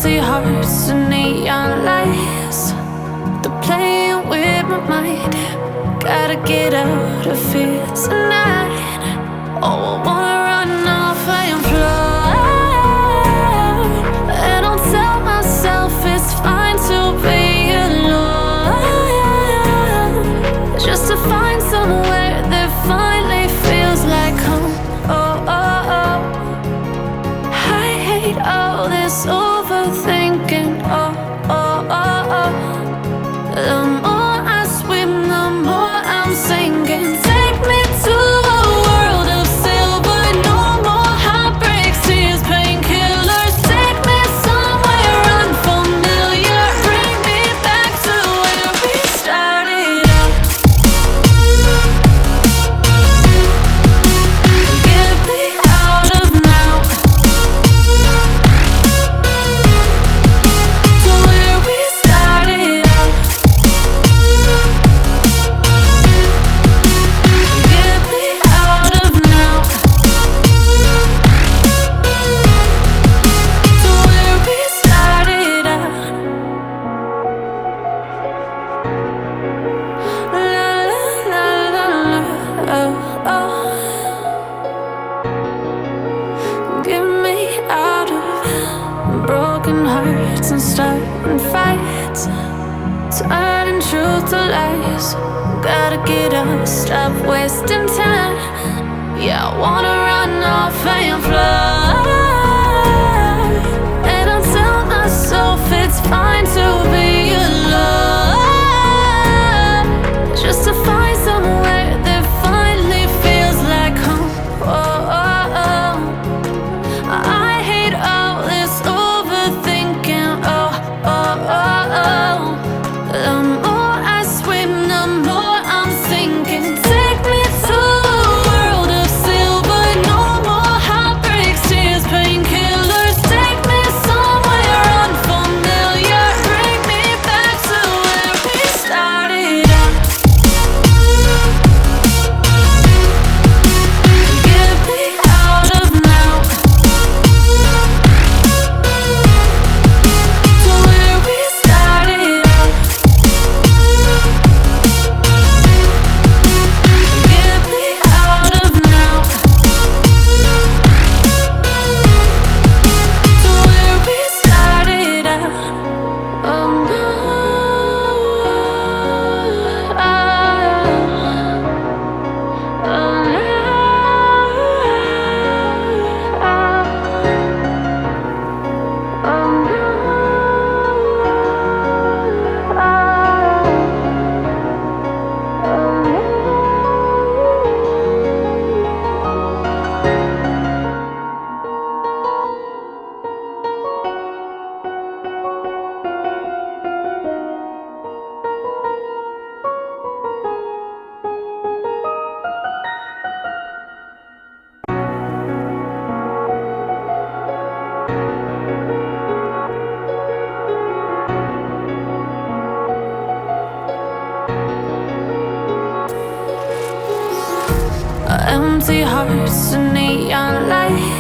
Empty hearts and neon lights, they're playing with my mind. Gotta get out of here tonight. Oh, I wanna run off and fly. And I'll tell myself it's fine to be alone, just to find somewhere that finally feels like home. Oh, oh, oh. I hate all this overthinking. Oh, oh, oh, oh. The more I swim, the more I'm sinking. Take me to a world of silver. No more heartbreaks, tears, painkillers. Take me somewhere unfamiliar. Bring me back to where we started out. Get me out of now, to where we started out. Get me out of now, to where we started out. La la la la la, oh, oh. Get me out of broken hearts and starting fights, turning truth to lies. Gotta get up, stop wasting time. Yeah, I wanna run off and fly. And I'll tell myself it's fine to be alone, just to find somewhere that finally feels like home. Oh, oh, oh. I hate all this overthinking. Oh, oh, oh, oh. The more I swim, the more I'm sinking. Take me to a world of silver. No more heartbreaks, tears, painkillers. Take me somewhere unfamiliar. Bring me back to where we started out. Get me out of now, to where we started out. Get me out of now, to where we started out. Oh no, oh empty hearts and neon lights.